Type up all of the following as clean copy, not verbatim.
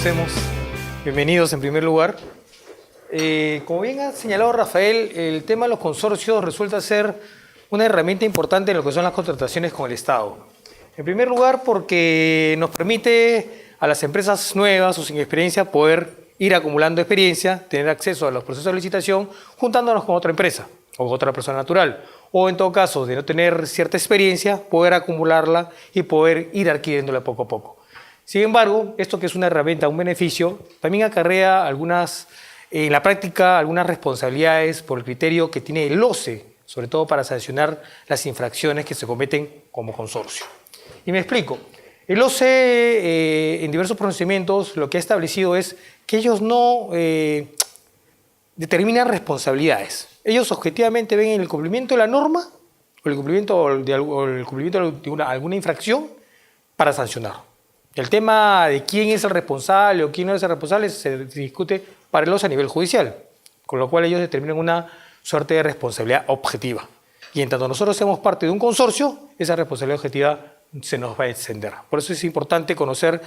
conocemos. Bienvenidos en primer lugar. Como bien ha señalado Rafael, el tema de los consorcios resulta ser una herramienta importante en lo que son las contrataciones con el Estado. En primer lugar, porque nos permite a las empresas nuevas o sin experiencia poder ir acumulando experiencia, tener acceso a los procesos de licitación, juntándonos con otra empresa o con otra persona natural. O en todo caso, de no tener cierta experiencia, poder acumularla y poder ir adquiriéndola poco a poco. Sin embargo, esto que es una herramienta, un beneficio, también acarrea en la práctica algunas responsabilidades por el criterio que tiene el OCE, sobre todo para sancionar las infracciones que se cometen como consorcio. Y me explico. El OCE, en diversos pronunciamientos, lo que ha establecido es que ellos no determinan responsabilidades. Ellos objetivamente ven el cumplimiento de la norma o el cumplimiento de alguna infracción para sancionar. El tema de quién es el responsable o quién no es el responsable se discute para el OCE a nivel judicial, con lo cual ellos determinan una suerte de responsabilidad objetiva. Y en tanto nosotros seamos parte de un consorcio, esa responsabilidad objetiva se nos va a extender. Por eso es importante conocer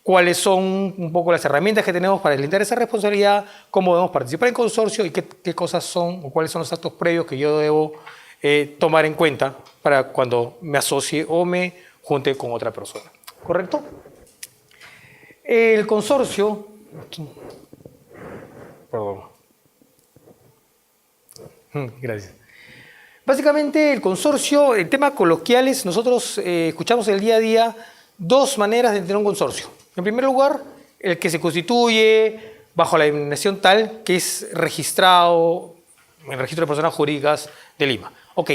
cuáles son un poco las herramientas que tenemos para deslindar esa responsabilidad, cómo debemos participar en consorcio y qué cosas son o cuáles son los actos previos que yo debo tomar en cuenta para cuando me asocie o me junte con otra persona. ¿Correcto? El consorcio... Perdón. Gracias. Básicamente el consorcio, en temas coloquiales, nosotros escuchamos el día a día dos maneras de tener un consorcio. En primer lugar, el que se constituye bajo la denominación tal que es registrado en el registro de personas jurídicas de Lima. Ok,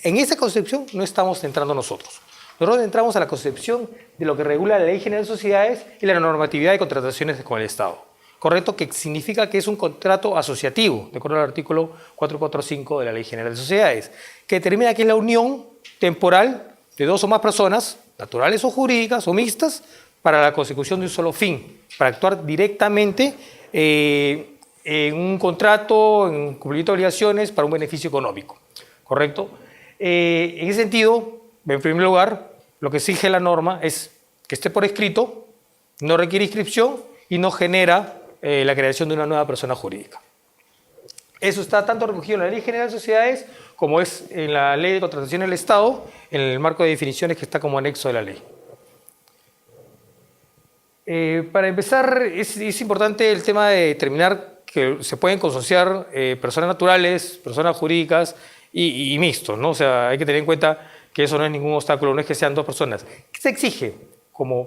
en esa concepción no estamos entrando nosotros. Nosotros entramos a la concepción de lo que regula la Ley General de Sociedades y la normatividad de contrataciones con el Estado. ¿Correcto? Que significa que es un contrato asociativo, de acuerdo al artículo 445 de la Ley General de Sociedades, que determina que es la unión temporal de dos o más personas, naturales o jurídicas o mixtas, para la consecución de un solo fin, para actuar directamente en un contrato, en un cumplimiento de obligaciones para un beneficio económico. ¿Correcto? En ese sentido, en primer lugar, lo que exige la norma es que esté por escrito, no requiere inscripción y no genera la creación de una nueva persona jurídica. Eso está tanto recogido en la Ley General de Sociedades como es en la Ley de Contratación del Estado, en el marco de definiciones que está como anexo de la ley. Para empezar, es importante el tema de determinar que se pueden consorciar personas naturales, personas jurídicas y mixtos, ¿no? O sea, hay que tener en cuenta que eso no es ningún obstáculo, no es que sean dos personas. ¿Qué se exige como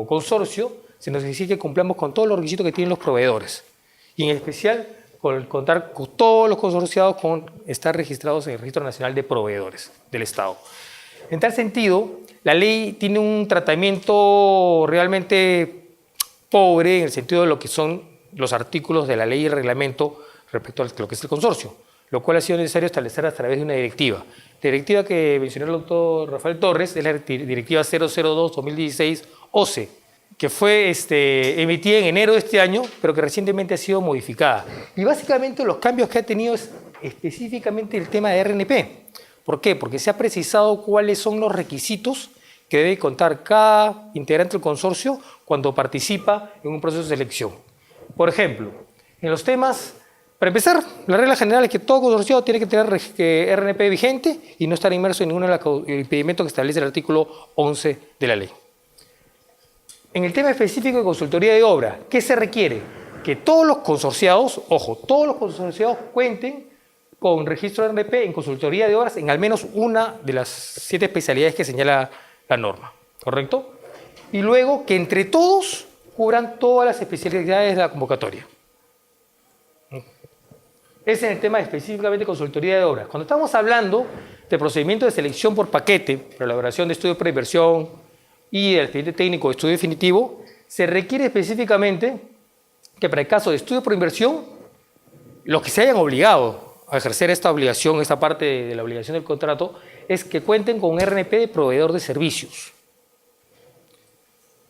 consorcio? Se nos exige que cumplamos con todos los requisitos que tienen los proveedores. Y en especial, con contar con todos los consorciados con estar registrados en el Registro Nacional de Proveedores del Estado. En tal sentido, la ley tiene un tratamiento realmente pobre en el sentido de lo que son los artículos de la ley y el reglamento respecto a lo que es el consorcio, lo cual ha sido necesario establecer a través de una directiva. La directiva que mencionó el doctor Rafael Torres es la directiva 002-2016-OCE, que fue emitida en enero de este año, pero que recientemente ha sido modificada. Y básicamente los cambios que ha tenido es específicamente el tema de RNP. ¿Por qué? Porque se ha precisado cuáles son los requisitos que debe contar cada integrante del consorcio cuando participa en un proceso de selección. Por ejemplo, en los temas, para empezar, la regla general es que todo consorciado tiene que tener RNP vigente y no estar inmerso en ninguno de los impedimentos que establece el artículo 11 de la ley. En el tema específico de consultoría de obra, ¿qué se requiere? Que todos los consorciados, ojo, todos los consorciados cuenten con registro de RNP en consultoría de obras en al menos una de las 7 especialidades que señala la norma, ¿correcto? Y luego que entre todos cubran todas las especialidades de la convocatoria. Es en el tema específicamente de consultoría de obras. Cuando estamos hablando de procedimiento de selección por paquete, para la elaboración de estudios de preinversión y del expediente técnico de estudio definitivo, se requiere específicamente que para el caso de estudio por inversión, los que se hayan obligado a ejercer esta obligación, esta parte de la obligación del contrato, es que cuenten con un RNP de proveedor de servicios.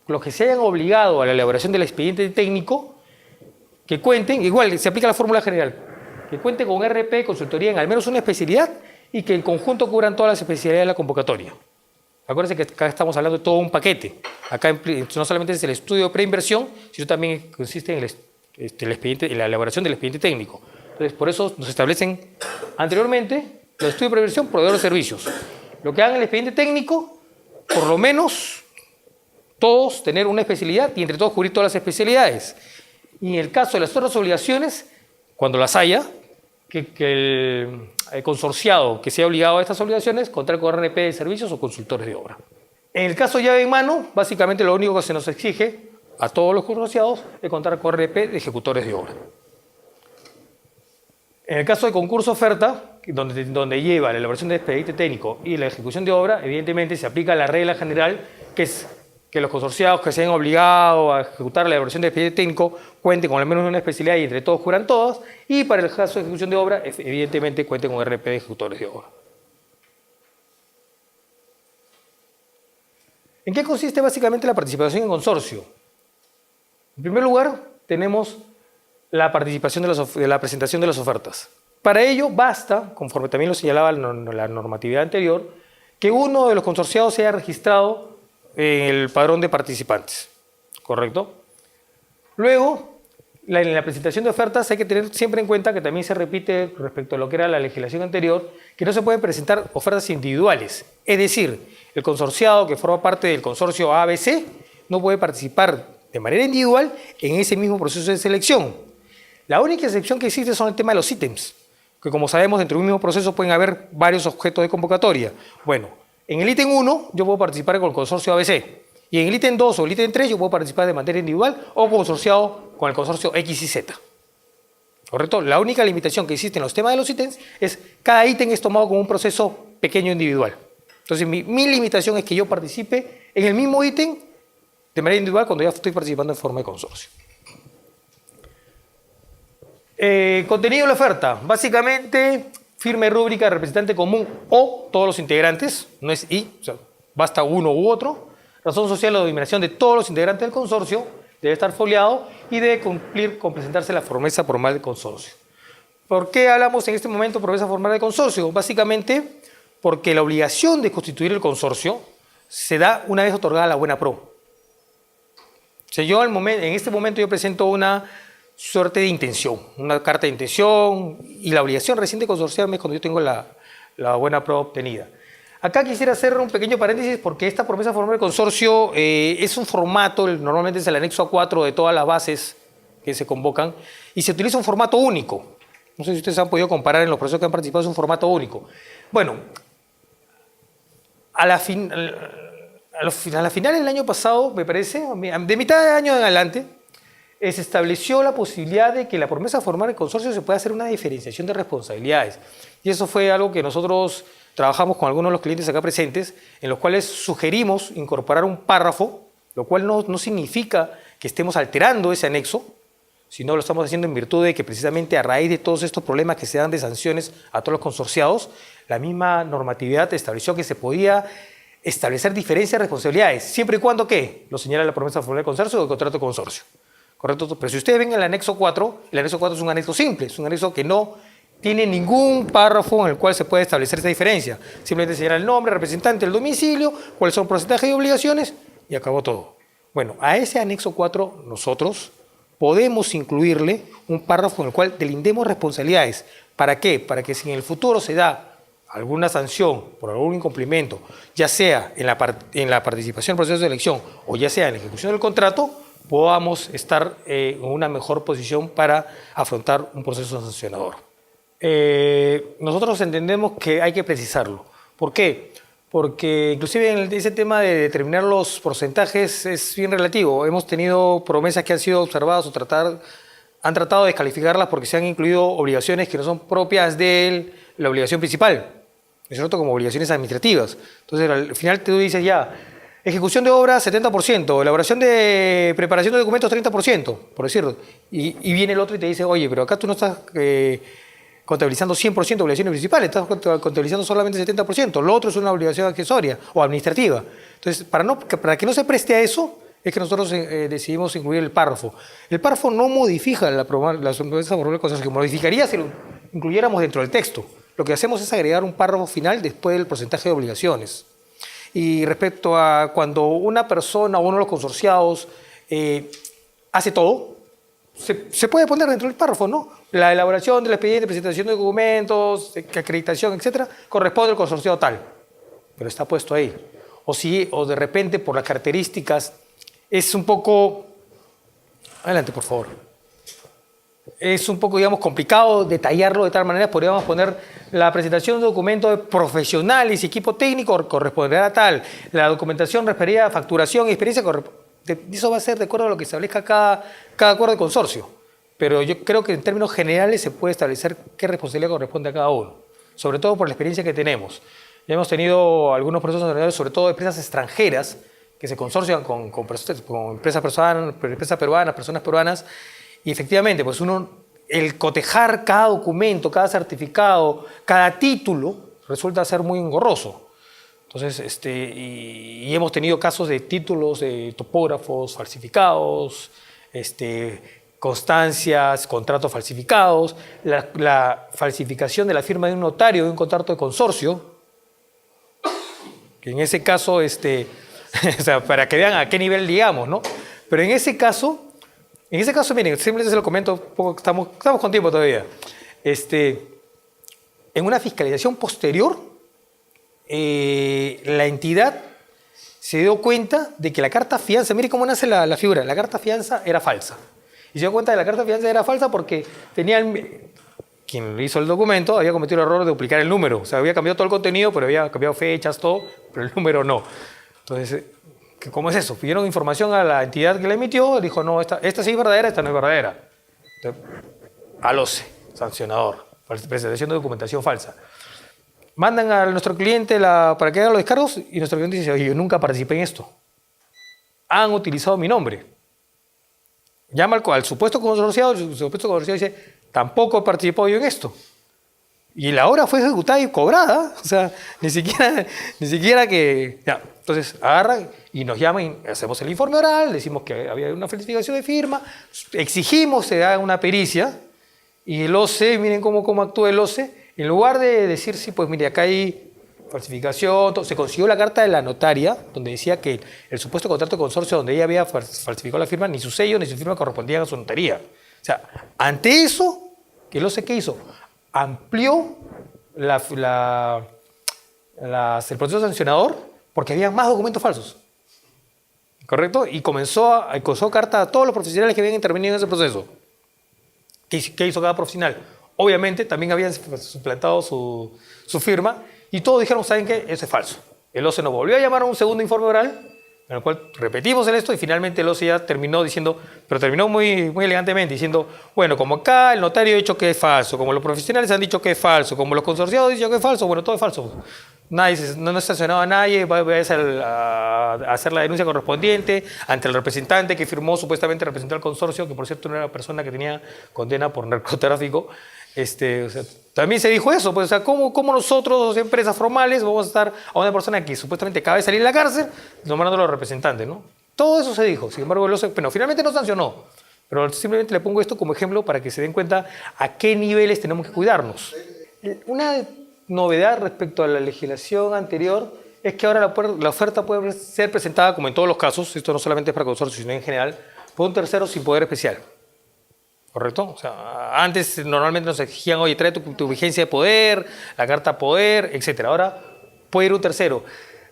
Los que se hayan obligado a la elaboración del expediente técnico, que cuenten, igual se aplica la fórmula general, que cuenten con un RNP de consultoría en al menos una especialidad y que en conjunto cubran todas las especialidades de la convocatoria. Acuérdense que acá estamos hablando de todo un paquete. Acá no solamente es el estudio de preinversión, sino también consiste en el expediente, en la elaboración del expediente técnico. Entonces, por eso nos establecen anteriormente los estudios de preinversión, proveedores de servicios. Lo que hagan en el expediente técnico, por lo menos todos tener una especialidad y entre todos cubrir todas las especialidades. Y en el caso de las otras obligaciones, cuando las haya, que el consorciado que sea obligado a estas obligaciones contar con RNP de servicios o consultores de obra. En el caso llave en mano, básicamente lo único que se nos exige a todos los consorciados es contar con RNP de ejecutores de obra. En el caso de concurso oferta, donde lleva la elaboración del expediente técnico y la ejecución de obra, evidentemente se aplica la regla general, que es que los consorciados que se hayan obligado a ejecutar la elaboración del expediente técnico cuenten con al menos una especialidad y entre todos juran todas, y para el caso de ejecución de obra, evidentemente cuenten con RP de ejecutores de obra. ¿En qué consiste básicamente la participación en consorcio? En primer lugar, tenemos la participación de la presentación de las ofertas. Para ello basta, conforme también lo señalaba la normatividad anterior, que uno de los consorciados sea registrado en el padrón de participantes, ¿correcto? Luego, en la presentación de ofertas hay que tener siempre en cuenta que también se repite respecto a lo que era la legislación anterior, que no se pueden presentar ofertas individuales. Es decir, el consorciado que forma parte del consorcio ABC no puede participar de manera individual en ese mismo proceso de selección. La única excepción que existe son el tema de los ítems, que como sabemos dentro de un mismo proceso pueden haber varios objetos de convocatoria. Bueno, en el ítem 1 yo puedo participar con el consorcio ABC y en el ítem 2 o el ítem 3 yo puedo participar de manera individual o consorciado con el consorcio X y Z. ¿Correcto? La única limitación que existe en los temas de los ítems es cada ítem es tomado como un proceso pequeño individual. Entonces mi limitación es que yo participe en el mismo ítem de manera individual cuando ya estoy participando en forma de consorcio. Contenido de la oferta. Básicamente, firma y rúbrica de representante común o todos los integrantes, no es y, o sea, basta uno u otro. Razón social o denominación de todos los integrantes del consorcio, debe estar foliado y debe cumplir con presentarse la promesa formal del consorcio. ¿Por qué hablamos en este momento de promesa formal del consorcio? Básicamente porque la obligación de constituir el consorcio se da una vez otorgada la buena pro. O sea, en este momento yo presento una suerte de intención, una carta de intención, y la obligación recién de consorciarme es cuando yo tengo la buena prueba obtenida. Acá quisiera hacer un pequeño paréntesis porque esta promesa formal del consorcio es un formato, normalmente es el anexo A4 de todas las bases que se convocan, y se utiliza un formato único. No sé si ustedes han podido comparar en los procesos que han participado, es un formato único. Bueno, a la final del año pasado, me parece, de mitad de año en adelante, se estableció la posibilidad de que la promesa formal del consorcio se pueda hacer una diferenciación de responsabilidades. Y eso fue algo que nosotros trabajamos con algunos de los clientes acá presentes, en los cuales sugerimos incorporar un párrafo, lo cual no significa que estemos alterando ese anexo, sino lo estamos haciendo en virtud de que precisamente a raíz de todos estos problemas que se dan de sanciones a todos los consorciados, la misma normatividad estableció que se podía establecer diferencias de responsabilidades, siempre y cuando, ¿qué? Lo señala la promesa formal del consorcio o el contrato de consorcio. ¿Correcto? Pero si ustedes ven el anexo 4 es un anexo simple, es un anexo que no tiene ningún párrafo en el cual se puede establecer esta diferencia. Simplemente señala el nombre, representante, el domicilio, cuáles son porcentajes de obligaciones y acabó todo. Bueno, a ese anexo 4 nosotros podemos incluirle un párrafo en el cual delindemos responsabilidades. ¿Para qué? Para que si en el futuro se da alguna sanción por algún incumplimiento, ya sea en la participación en el proceso de elección o ya sea en la ejecución del contrato, podamos estar en una mejor posición para afrontar un proceso sancionador. Nosotros entendemos que hay que precisarlo. ¿Por qué? Porque inclusive en ese tema de determinar los porcentajes es bien relativo. Hemos tenido promesas que han sido observadas o han tratado de descalificarlas porque se han incluido obligaciones que no son propias de la obligación principal, ¿no es cierto? Como obligaciones administrativas. Entonces al final tú dices ya, ejecución de obras 70%, elaboración de preparación de documentos 30%, por decirlo. Y viene el otro y te dice, oye, pero acá tú no estás contabilizando 100% obligaciones principales, estás contabilizando solamente 70%. Lo otro es una obligación accesoria o administrativa. Entonces, para que no se preste a eso, es que nosotros decidimos incluir el párrafo. El párrafo no modifica la promesa formal del consorcio, que modificaría si lo incluyéramos dentro del texto. Lo que hacemos es agregar un párrafo final después del porcentaje de obligaciones. y respecto a cuando una persona o uno de los consorciados hace todo, se puede poner dentro del párrafo, ¿no? La elaboración del expediente, presentación de documentos, acreditación, etcétera, corresponde al consorciado tal. Pero está puesto ahí. O de repente, por las características, es un poco... Adelante, por favor. Es un poco, digamos, complicado detallarlo de tal manera, podríamos poner la presentación de documentos de profesionales y equipo técnico corresponderá a tal. La documentación referida a facturación y experiencia eso va a ser de acuerdo a lo que establezca cada acuerdo de consorcio. Pero yo creo que en términos generales se puede establecer qué responsabilidad corresponde a cada uno, sobre todo por la experiencia que tenemos. Ya hemos tenido algunos procesos, sobre todo de empresas extranjeras, que se consorcian con empresas peruanas, personas peruanas, y efectivamente, pues el cotejar cada documento, cada certificado, cada título, resulta ser muy engorroso. Entonces, y hemos tenido casos de títulos de topógrafos falsificados, constancias, contratos falsificados, la falsificación de la firma de un notario de un contrato de consorcio, que en ese caso, o sea, para que vean a qué nivel llegamos, ¿no? Pero en ese caso, miren, simplemente se lo comento, estamos con tiempo todavía. En una fiscalización posterior, la entidad se dio cuenta de que la carta fianza, mire cómo nace la figura, la carta fianza era falsa. Y se dio cuenta de que la carta fianza era falsa porque quien hizo el documento había cometido el error de duplicar el número. O sea, había cambiado todo el contenido, pero había cambiado fechas, todo, pero el número no. Entonces, ¿cómo es eso? Pidieron información a la entidad que la emitió, dijo, no, esta sí es verdadera, esta no es verdadera. Entonces, al OCE, sancionador, presentación de documentación falsa. Mandan a nuestro cliente para que haga los descargos y nuestro cliente dice, oye, yo nunca participé en esto. Han utilizado mi nombre. Llama al supuesto consorciado, el supuesto consorciado dice, tampoco he participado yo en esto. Y la obra fue ejecutada y cobrada. O sea, ni siquiera que... Ya. Entonces agarran y nos llaman y hacemos el informe oral, decimos que había una falsificación de firma, exigimos que se haga una pericia y el OCE, miren cómo actúa el OCE, en lugar de decir, sí, pues mire, acá hay falsificación, se consiguió la carta de la notaria donde decía que el supuesto contrato de consorcio donde ella había falsificado la firma, ni su sello ni su firma correspondían a su notaría. O sea, ante eso, el OCE, ¿qué hizo? Amplió el proceso sancionador porque había más documentos falsos, ¿correcto? Y comenzó carta a todos los profesionales que habían intervenido en ese proceso. ¿Qué hizo cada profesional? Obviamente también habían suplantado su firma y todos dijeron, ¿saben qué? Eso es falso. El OCE nos volvió a llamar a un segundo informe oral, en el cual repetimos esto y finalmente el OCE ya terminó diciendo, pero terminó muy, muy elegantemente diciendo, bueno, como acá el notario ha dicho que es falso, como los profesionales han dicho que es falso, como los consorciados han dicho que es falso, bueno, todo es falso. No es sancionado a nadie, va a hacer la denuncia correspondiente ante el representante que firmó, supuestamente representó al consorcio, que por cierto no era una persona que tenía condena por narcotráfico. O sea, también se dijo eso, pues, o sea, ¿cómo nosotros, empresas formales, vamos a estar a una persona que supuestamente acaba de salir de la cárcel, nombrando a los representantes, ¿no? Todo eso se dijo, sin embargo, bueno, finalmente no sancionó, pero simplemente le pongo esto como ejemplo para que se den cuenta a qué niveles tenemos que cuidarnos. Una novedad respecto a la legislación anterior es que ahora la oferta puede ser presentada, como en todos los casos, esto no solamente es para consorcios, sino en general, por un tercero sin poder especial. ¿Correcto? O sea, antes normalmente nos exigían, oye, trae tu vigencia de poder, la carta poder, etc. Ahora puede ir un tercero.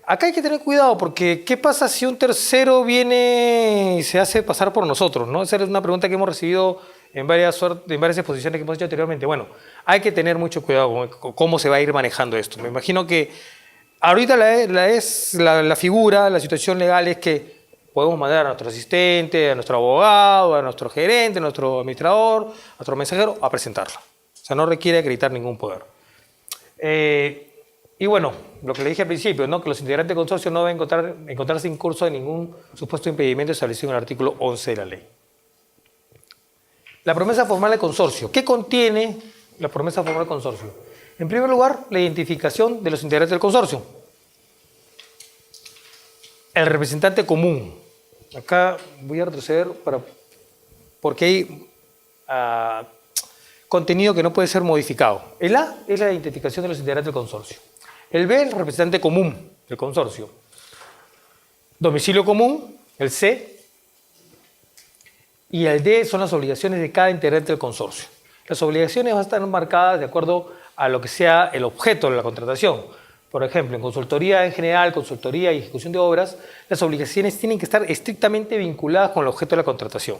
Acá hay que tener cuidado porque ¿qué pasa si un tercero viene y se hace pasar por nosotros, ¿no? Esa es una pregunta que hemos recibido en varias exposiciones que hemos hecho anteriormente. Bueno, hay que tener mucho cuidado con cómo se va a ir manejando esto. Me imagino que ahorita la figura, la situación legal es que podemos mandar a nuestro asistente, a nuestro abogado, a nuestro gerente, a nuestro administrador, a nuestro mensajero a presentarla. O sea, no requiere acreditar ningún poder. Y bueno, lo que le dije al principio, ¿no? Que los integrantes del consorcio no deben encontrarse en curso de ningún supuesto impedimento establecido en el artículo 11 de la ley. La promesa formal del consorcio. ¿Qué contiene la promesa formal del consorcio? En primer lugar, la identificación de los integrantes del consorcio. El representante común. Acá voy a retroceder porque hay contenido que no puede ser modificado. El A es la identificación de los integrantes del consorcio. El B, el representante común del consorcio. domicilio común, el C, y el D son las obligaciones de cada integrante del consorcio. Las obligaciones van a estar marcadas de acuerdo a lo que sea el objeto de la contratación. Por ejemplo, en consultoría en general, consultoría y ejecución de obras, las obligaciones tienen que estar estrictamente vinculadas con el objeto de la contratación.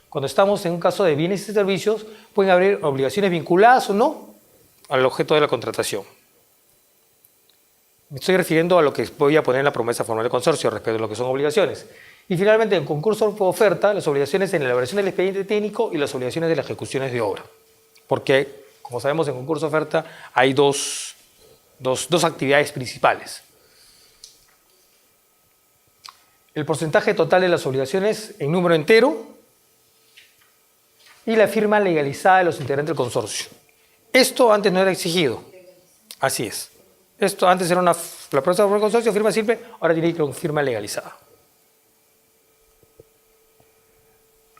Cuando estamos en un caso de bienes y servicios, pueden haber obligaciones vinculadas o no al objeto de la contratación. Me estoy refiriendo a lo que voy a poner en la promesa formal del consorcio respecto a lo que son obligaciones. Y finalmente, en concurso o oferta, las obligaciones en la elaboración del expediente técnico y las obligaciones de las ejecuciones de obra. Porque, como sabemos, en concurso o oferta hay dos actividades principales. El porcentaje total de las obligaciones en número entero y la firma legalizada de los integrantes del consorcio. Esto antes no era exigido. Así es. Esto antes era la promesa formal del consorcio, firma simple, ahora tiene que ir con firma legalizada.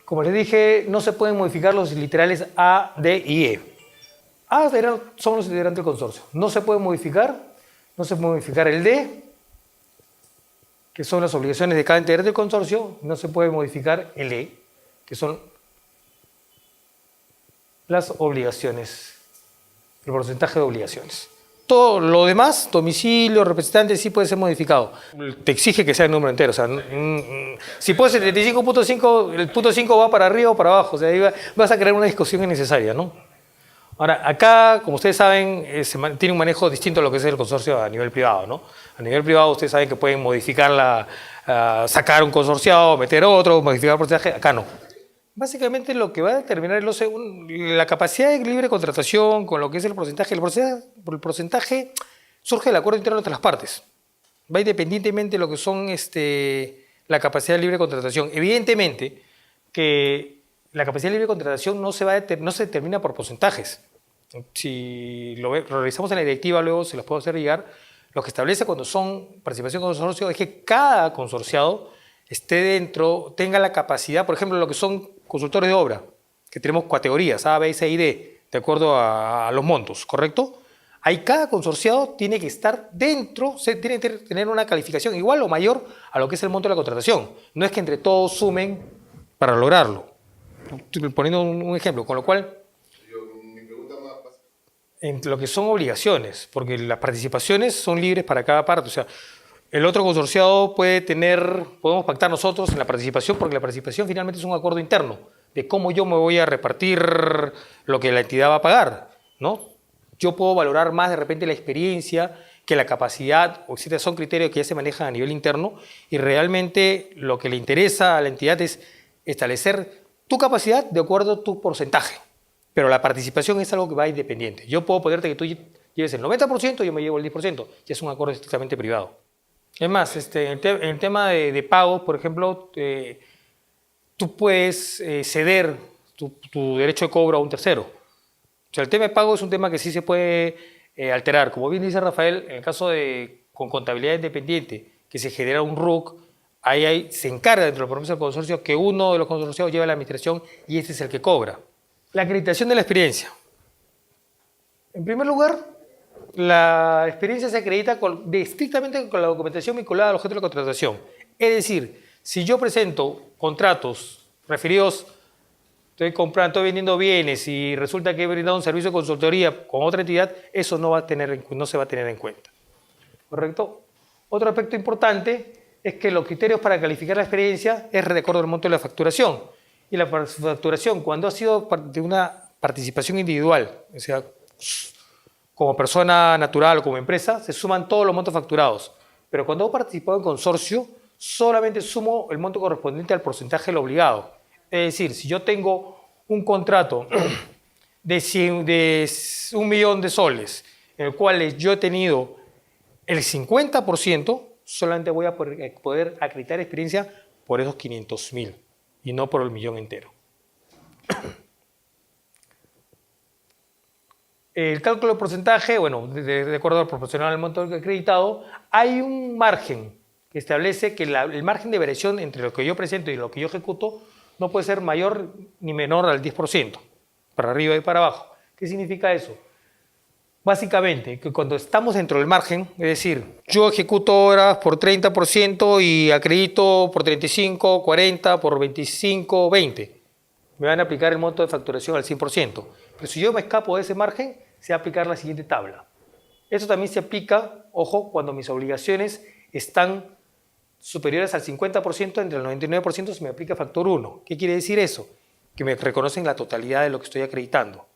Como les dije, no se pueden modificar los literales A, D y E. A son los integrantes del consorcio. No se puede modificar el D, que son las obligaciones de cada integrante del consorcio. No se puede modificar el E, que son las obligaciones, el porcentaje de obligaciones. Todo lo demás, domicilio, representante, sí puede ser modificado. Te exige que sea el número entero. O sea, si puede ser 75.5, el punto 5 va para arriba o para abajo. O sea, ahí vas a crear una discusión innecesaria, ¿no? Ahora, acá, como ustedes saben, tiene un manejo distinto a lo que es el consorcio a nivel privado, ¿no? A nivel privado, ustedes saben que pueden modificar sacar un consorciado, meter otro, modificar el porcentaje. Acá no. Básicamente lo que va a determinar es la capacidad de libre contratación con lo que es el porcentaje. El porcentaje surge del acuerdo interno entre las partes. Va independientemente de lo que son la capacidad de libre contratación. Evidentemente que la capacidad de libre contratación no se determina por porcentajes. Si lo revisamos en la directiva, luego se los puedo hacer llegar. Lo que establece cuando son participación con consorcio es que cada consorciado esté dentro, tenga la capacidad, por ejemplo, lo que son consultores de obra, que tenemos categorías A, B, C y D, de acuerdo a los montos, ¿correcto? Ahí cada consorciado tiene que estar dentro, tiene que tener una calificación igual o mayor a lo que es el monto de la contratación. No es que entre todos sumen para lograrlo. Estoy poniendo un ejemplo, con lo cual, mi pregunta más en lo que son obligaciones, porque las participaciones son libres para cada parte, o sea, el otro consorciado podemos pactar nosotros en la participación, porque la participación finalmente es un acuerdo interno de cómo yo me voy a repartir lo que la entidad va a pagar, ¿no? Yo puedo valorar más de repente la experiencia que la capacidad, o etcétera, son criterios que ya se manejan a nivel interno y realmente lo que le interesa a la entidad es establecer tu capacidad de acuerdo a tu porcentaje, pero la participación es algo que va independiente. Yo puedo ponerte que tú lleves el 90%, yo me llevo el 10%, y es un acuerdo estrictamente privado. Es más, en el tema de pagos, por ejemplo, tú puedes ceder tu derecho de cobro a un tercero. O sea, el tema de pago es un tema que sí se puede alterar. Como bien dice Rafael, en el caso con contabilidad independiente, que se genera un RUC, ahí se encarga dentro del promesa del consorcio que uno de los consorciados lleve la administración y este es el que cobra. La acreditación de la experiencia. En primer lugar, la experiencia se acredita estrictamente con la documentación vinculada al objeto de la contratación. Es decir, si yo presento contratos referidos, estoy vendiendo bienes y resulta que he brindado un servicio de consultoría con otra entidad, eso no se va a tener en cuenta. ¿Correcto? Otro aspecto importante es que los criterios para calificar la experiencia es de acuerdo al monto de la facturación. Y la facturación, cuando ha sido de una participación individual, o sea, como persona natural o como empresa, se suman todos los montos facturados. Pero cuando he participado en consorcio, solamente sumo el monto correspondiente al porcentaje del obligado. Es decir, si yo tengo un contrato de 1 millón de soles, en el cual yo he tenido el 50%, solamente voy a poder acreditar experiencia por esos 500.000 y no por el millón entero. El cálculo de porcentaje, bueno, de acuerdo al proporcional al monto acreditado, hay un margen que establece que el margen de variación entre lo que yo presento y lo que yo ejecuto no puede ser mayor ni menor al 10%, para arriba y para abajo. ¿Qué significa eso? Básicamente, que cuando estamos dentro del margen, es decir, yo ejecuto horas por 30% y acredito por 35, 40, por 25, 20. Me van a aplicar el monto de facturación al 100%. Pero si yo me escapo de ese margen, se va a aplicar la siguiente tabla. Esto también se aplica, ojo, cuando mis obligaciones están superiores al 50%, entre el 99% se me aplica factor 1. ¿Qué quiere decir eso? Que me reconocen la totalidad de lo que estoy acreditando.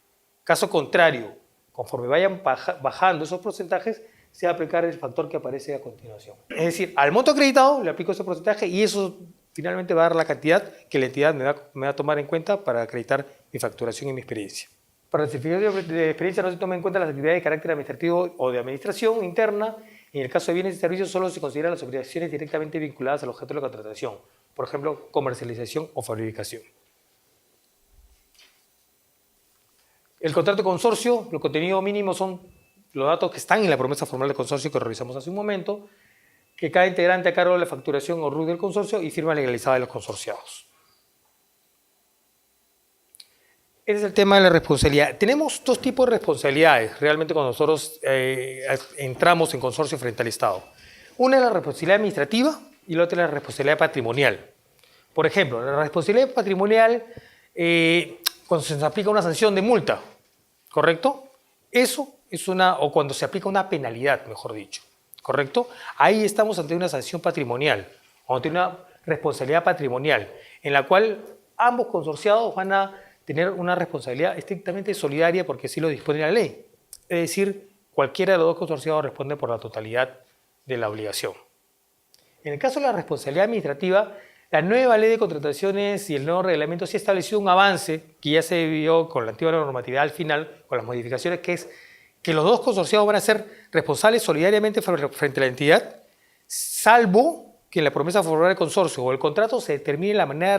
Caso contrario, conforme vayan bajando esos porcentajes, se va a aplicar el factor que aparece a continuación. Es decir, al monto acreditado le aplico ese porcentaje y eso finalmente va a dar la cantidad que la entidad me va a tomar en cuenta para acreditar mi facturación y mi experiencia. Para el certificado de experiencia no se toman en cuenta las actividades de carácter administrativo o de administración interna. En el caso de bienes y servicios solo se consideran las obligaciones directamente vinculadas al objeto de la contratación, por ejemplo, comercialización o fabricación. El contrato de consorcio, el contenido mínimo son los datos que están en la promesa formal de consorcio que revisamos hace un momento, que cada integrante a cargo de la facturación o RUC del consorcio y firma legalizada de los consorciados. Ese es el tema de la responsabilidad. Tenemos dos tipos de responsabilidades realmente cuando nosotros entramos en consorcio frente al Estado. Una es la responsabilidad administrativa y la otra es la responsabilidad patrimonial. Por ejemplo, la responsabilidad patrimonial, cuando se nos aplica una sanción de multa, ¿correcto? Eso es o cuando se aplica una penalidad, mejor dicho, ¿correcto? Ahí estamos ante una sanción patrimonial, o ante una responsabilidad patrimonial, en la cual ambos consorciados van a tener una responsabilidad estrictamente solidaria porque así lo dispone la ley. Es decir, cualquiera de los dos consorciados responde por la totalidad de la obligación. En el caso de la responsabilidad administrativa, la nueva ley de contrataciones y el nuevo reglamento sí ha establecido un avance que ya se vio con la antigua normatividad al final, con las modificaciones, que es que los dos consorciados van a ser responsables solidariamente frente a la entidad, salvo que en la promesa formal del consorcio o el contrato se determine la manera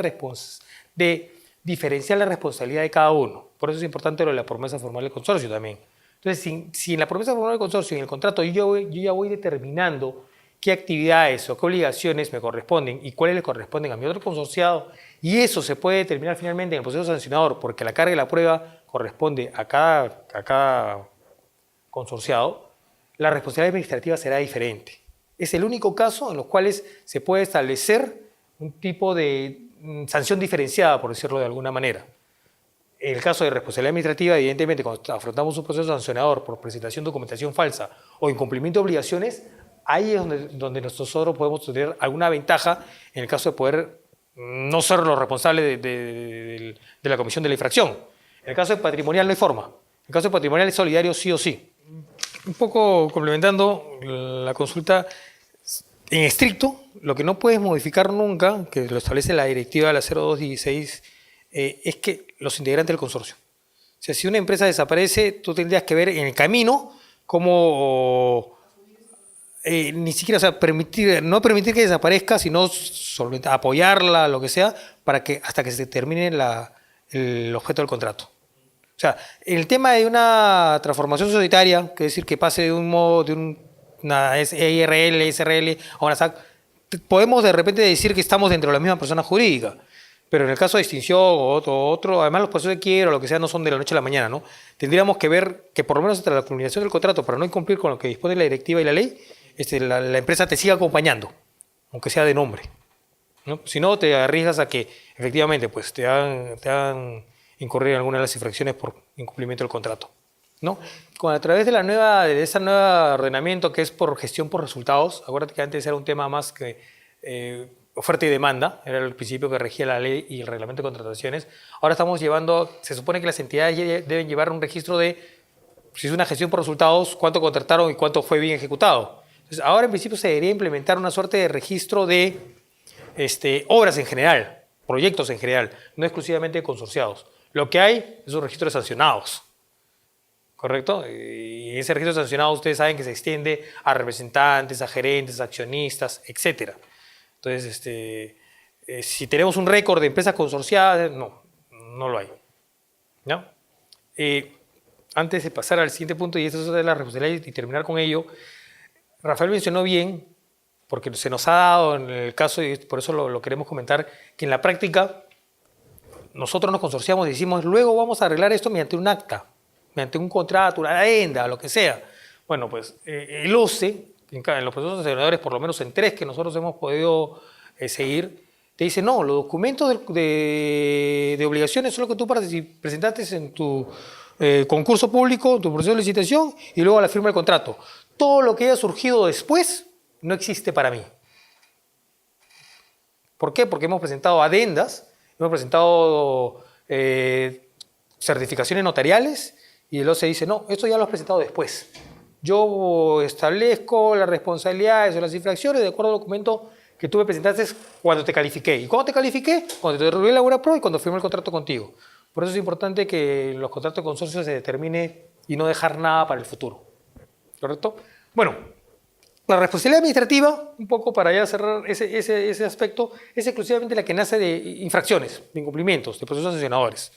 de diferenciar la responsabilidad de cada uno. Por eso es importante lo de la promesa formal del consorcio también. Entonces, si en la promesa formal del consorcio y en el contrato yo ya voy determinando qué actividades o qué obligaciones me corresponden y cuáles le corresponden a mi otro consorciado, y eso se puede determinar finalmente en el proceso sancionador porque la carga de la prueba corresponde a cada consorciado, la responsabilidad administrativa será diferente. Es el único caso en los cuales se puede establecer un tipo de sanción diferenciada, por decirlo de alguna manera. En el caso de responsabilidad administrativa, evidentemente, cuando afrontamos un proceso sancionador por presentación de documentación falsa o incumplimiento de obligaciones, ahí es donde nosotros podemos tener alguna ventaja en el caso de poder no ser los responsables de la comisión de la infracción. En el caso de patrimonial no hay forma. En el caso de patrimonial es solidario sí o sí. Un poco complementando la consulta, en estricto, lo que no puedes modificar nunca, que lo establece la directiva de la 0216, es que los integrantes del consorcio. O sea, si una empresa desaparece, tú tendrías que ver en el camino cómo ni siquiera, o sea, no permitir que desaparezca, sino apoyarla, lo que sea, para que hasta que se termine el objeto del contrato. O sea, el tema de una transformación societaria, que es decir, que pase de un modo, una IRL, SRL a una SAC, podemos de repente decir que estamos dentro de la misma persona jurídica, pero en el caso de extinción o otro, además los procesos de quiebra o lo que sea no son de la noche a la mañana, ¿no? Tendríamos que ver que por lo menos hasta la culminación del contrato, para no incumplir con lo que dispone la directiva y la ley, la empresa te siga acompañando, aunque sea de nombre, ¿no? Si no, te arriesgas a que efectivamente pues, te hagan incurrir en alguna de las infracciones por incumplimiento del contrato, ¿no? A través de ese nuevo ordenamiento que es por gestión por resultados, acuérdate que antes era un tema más que oferta y demanda, era el principio que regía la ley y el reglamento de contrataciones. Ahora estamos se supone que las entidades deben llevar un registro de, si es una gestión por resultados, cuánto contrataron y cuánto fue bien ejecutado. Entonces, ahora en principio se debería implementar una suerte de registro de obras en general, proyectos en general, no exclusivamente de consorciados. Lo que hay es un registro de sancionados, ¿correcto? Y ese registro de sancionados ustedes saben que se extiende a representantes, a gerentes, a accionistas, etc. Entonces, si tenemos un récord de empresas consorciadas, no lo hay, ¿no? Antes de pasar al siguiente punto, y esto es de la responsabilidad y terminar con ello, Rafael mencionó bien, porque se nos ha dado en el caso, y por eso lo queremos comentar, que en la práctica nosotros nos consorciamos y decimos, luego vamos a arreglar esto mediante un acta. mediante un contrato, una adenda, lo que sea. Bueno, pues el OCE, en los procesos sancionadores, por lo menos en 3 que nosotros hemos podido seguir, te dice, no, los documentos de obligaciones son los que tú presentaste en tu concurso público, en tu proceso de licitación y luego a la firma del contrato. Todo lo que haya surgido después no existe para mí. ¿Por qué? Porque hemos presentado adendas, hemos presentado certificaciones notariales y el OCE dice, no, esto ya lo has presentado después. Yo establezco las responsabilidades o las infracciones de acuerdo al documento que tú me presentaste cuando te califiqué. ¿Y cuándo te califiqué? Cuando te devolví la obra pro y cuando firmé el contrato contigo. Por eso es importante que los contratos de consorcio se determine y no dejar nada para el futuro. ¿Correcto? Bueno, la responsabilidad administrativa, un poco para ya cerrar ese aspecto, es exclusivamente la que nace de infracciones, de incumplimientos, de procesos sancionadores.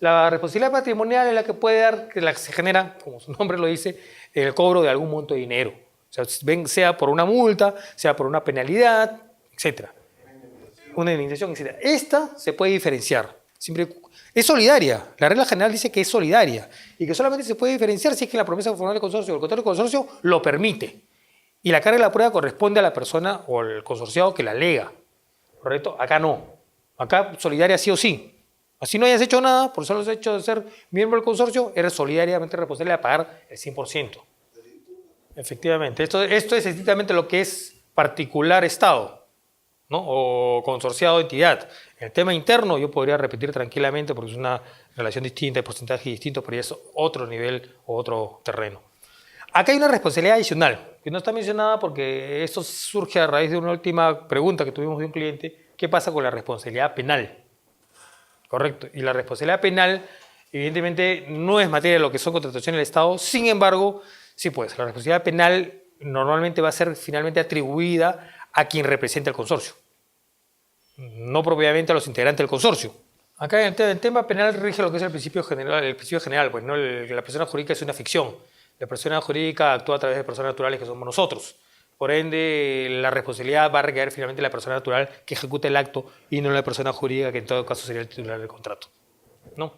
La responsabilidad patrimonial es la que puede dar, que la que se genera, como su nombre lo dice, el cobro de algún monto de dinero. O sea, sea por una multa, sea por una penalidad, etc. Una indemnización, etc. Esta se puede diferenciar. Es solidaria. La regla general dice que es solidaria y que solamente se puede diferenciar si es que la promesa formal del consorcio o el contrato del consorcio lo permite. Y la carga de la prueba corresponde a la persona o al consorciado que la alega. ¿Correcto? Acá no. Acá solidaria sí o sí. Así no hayas hecho nada, por solo el hecho de ser miembro del consorcio, eres solidariamente responsable de pagar el 100%. Efectivamente. Esto es estrictamente lo que es particular Estado, ¿no? O consorciado entidad. En el tema interno yo podría repetir tranquilamente porque es una relación distinta, hay porcentaje distinto, pero ya es otro nivel o otro terreno. Acá hay una responsabilidad adicional, que no está mencionada porque esto surge a raíz de una última pregunta que tuvimos de un cliente. ¿Qué pasa con la responsabilidad penal? Correcto. Y la responsabilidad penal, evidentemente, no es materia de lo que son contrataciones del Estado. Sin embargo, sí, pues, la responsabilidad penal normalmente va a ser finalmente atribuida a quien representa el consorcio, no propiamente a los integrantes del consorcio. Acá en el tema penal rige lo que es el principio general, pues no la persona jurídica es una ficción. La persona jurídica actúa a través de personas naturales que somos nosotros. Por ende, la responsabilidad va a recaer finalmente en la persona natural que ejecuta el acto y no en la persona jurídica que en todo caso sería el titular del contrato, ¿no?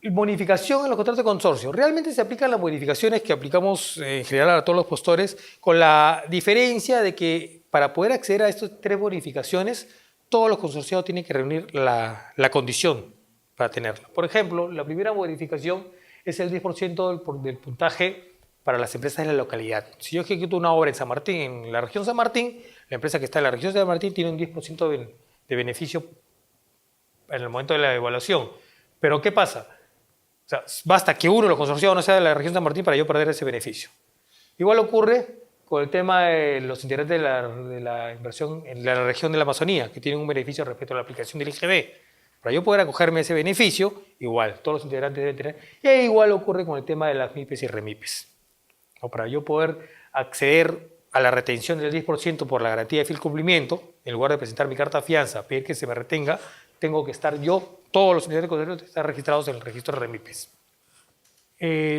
Bonificación en los contratos de consorcio. Realmente se aplican las bonificaciones que aplicamos en general a todos los postores, con la diferencia de que para poder acceder a estas 3 bonificaciones, todos los consorciados tienen que reunir la condición para tenerla. Por ejemplo, la primera bonificación es el 10% del puntaje para las empresas de la localidad. Si yo ejecuto una obra en San Martín, en la región San Martín, la empresa que está en la región San Martín tiene un 10% de beneficio en el momento de la evaluación. Pero ¿qué pasa? O sea, basta que uno de los consorciados no sea de la región San Martín para yo perder ese beneficio. Igual ocurre con el tema de los integrantes de la inversión en la región de la Amazonía, que tienen un beneficio respecto a la aplicación del IGB. Para yo poder acogerme a ese beneficio, igual, todos los integrantes deben tener. Y igual ocurre con el tema de las MIPES y REMIPES. O para yo poder acceder a la retención del 10% por la garantía de fiel cumplimiento, en lugar de presentar mi carta de fianza, pedir que se me retenga, tengo que estar yo, todos los integrantes consorcios están registrados en el registro de REMIPES.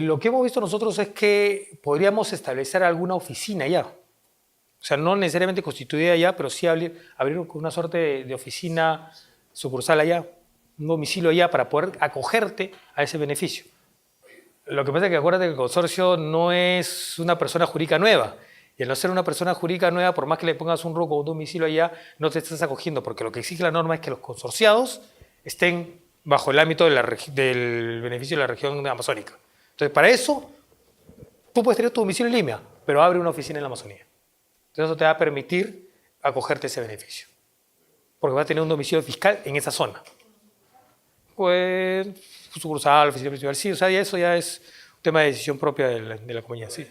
Lo que hemos visto nosotros es que podríamos establecer alguna oficina ya. O sea, no necesariamente constituida ya, pero sí abrir una suerte de oficina sucursal allá, un domicilio allá para poder acogerte a ese beneficio. Lo que pasa es que acuérdate que el consorcio no es una persona jurídica nueva. Y al no ser una persona jurídica nueva, por más que le pongas un RUC o un domicilio allá, no te estás acogiendo, porque lo que exige la norma es que los consorciados estén bajo el ámbito del beneficio de la región amazónica. Entonces, para eso, tú puedes tener tu domicilio en Lima, pero abre una oficina en la Amazonía. Entonces, eso te va a permitir acogerte a ese beneficio, porque va a tener un domicilio fiscal en esa zona. Pues, sucursal, oficina principal, sí, o sea, eso ya es un tema de decisión propia de la compañía, sí.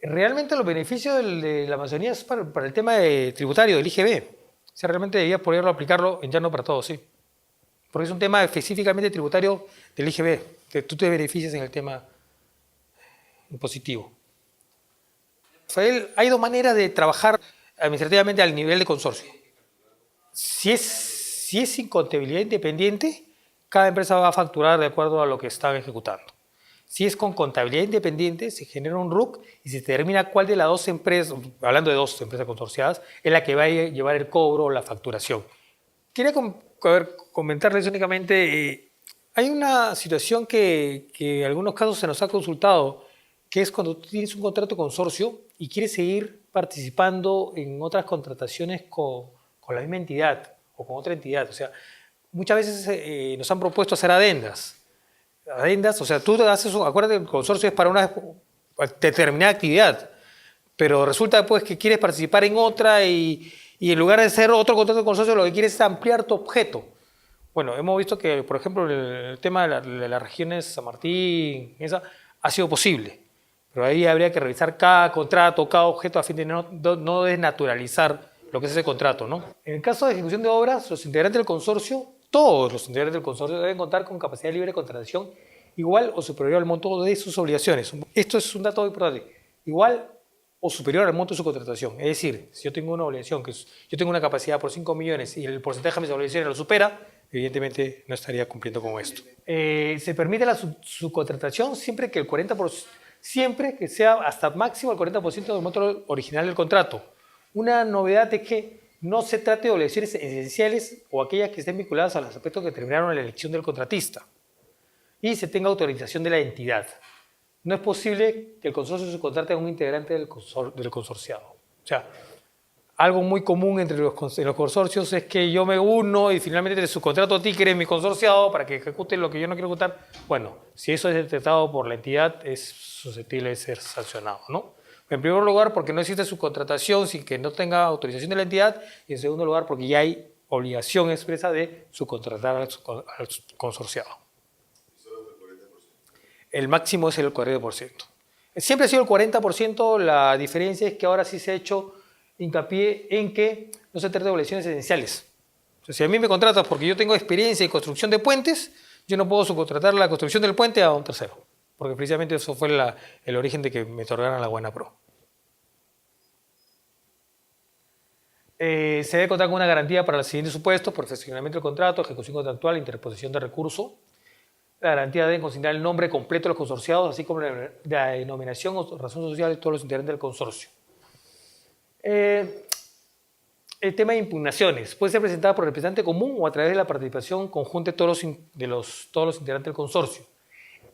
Realmente los beneficios de la Amazonía es para el tema tributario del IGB. O sea, realmente debía poderlo aplicarlo en llano para todos, sí. Porque es un tema específicamente tributario del IGB, que tú te beneficias en el tema impositivo. Rafael, hay 2 maneras de trabajar administrativamente al nivel de consorcio. Si es sin contabilidad independiente, cada empresa va a facturar de acuerdo a lo que están ejecutando. Si es con contabilidad independiente, se genera un RUC y se determina cuál de las 2 empresas, hablando de 2 empresas consorciadas, es la que va a llevar el cobro o la facturación. Quería comentarles únicamente Hay una situación que en algunos casos se nos ha consultado, que es cuando tú tienes un contrato de consorcio y quieres seguir participando en otras contrataciones con la misma entidad o con otra entidad. O sea, muchas veces nos han propuesto hacer adendas. Adendas, o sea, tú haces, acuérdate que el consorcio es para una determinada actividad, pero resulta pues que quieres participar en otra y en lugar de hacer otro contrato de consorcio lo que quieres es ampliar tu objeto. Bueno, hemos visto que, por ejemplo, el tema de las regiones San Martín, esa, ha sido posible. Pero ahí habría que revisar cada contrato, cada objeto, a fin de no desnaturalizar lo que es ese contrato, ¿no? En el caso de ejecución de obras, los integrantes del consorcio, todos los integrantes del consorcio deben contar con capacidad libre de contratación igual o superior al monto de sus obligaciones. Esto es un dato muy importante. Igual o superior al monto de su contratación. Es decir, si yo tengo una obligación, yo tengo una capacidad por 5 millones y el porcentaje de mis obligaciones lo supera, evidentemente no estaría cumpliendo con esto. Se permite la subcontratación siempre que el 40%, siempre que sea hasta máximo el 40% del monto original del contrato. Una novedad es que no se trate de obligaciones esenciales o aquellas que estén vinculadas a los aspectos que determinaron la elección del contratista y se tenga autorización de la entidad. No es posible que el consorcio subcontrate a un integrante del consorciado. O sea, algo muy común entre los consorcios es que yo me uno y finalmente te subcontrato a ti, que eres mi consorciado, para que ejecute lo que yo no quiero ejecutar. Bueno, si eso es detectado por la entidad, es susceptible de ser sancionado, ¿no? En primer lugar, porque no existe subcontratación sin que no tenga autorización de la entidad. Y en segundo lugar, porque ya hay obligación expresa de subcontratar al consorciado. El máximo es el 40%. Siempre ha sido el 40%, la diferencia es que ahora sí se ha hecho hincapié en que no se trata de obligaciones esenciales. O sea, si a mí me contratas porque yo tengo experiencia en construcción de puentes, yo no puedo subcontratar la construcción del puente a un tercero, porque precisamente eso fue el origen de que me otorgaran la Buena Pro. Se debe contar con una garantía para los siguientes supuestos: perfeccionamiento del contrato, ejecución contractual, interposición de recurso. La garantía debe consignar el nombre completo de los consorciados, así como la denominación o razón social de todos los integrantes del consorcio. El tema de impugnaciones puede ser presentada por representante común o a través de la participación conjunta de todos los integrantes del consorcio.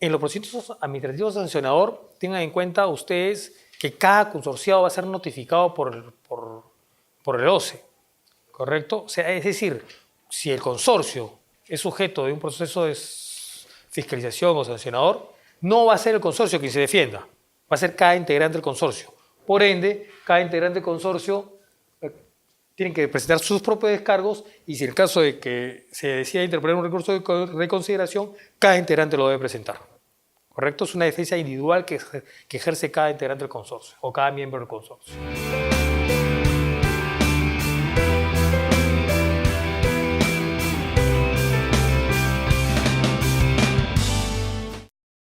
En los procesos administrativos sancionador, tengan en cuenta ustedes que cada consorciado va a ser notificado por el OCE, ¿correcto? O sea, es decir, si el consorcio es sujeto de un proceso de fiscalización o sancionador, no va a ser el consorcio quien se defienda, va a ser cada integrante del consorcio. Por ende, cada integrante del consorcio tiene que presentar sus propios descargos y si en el caso de que se decida interponer un recurso de reconsideración, cada integrante lo debe presentar. ¿Correcto? Es una defensa individual que ejerce cada integrante del consorcio o cada miembro del consorcio.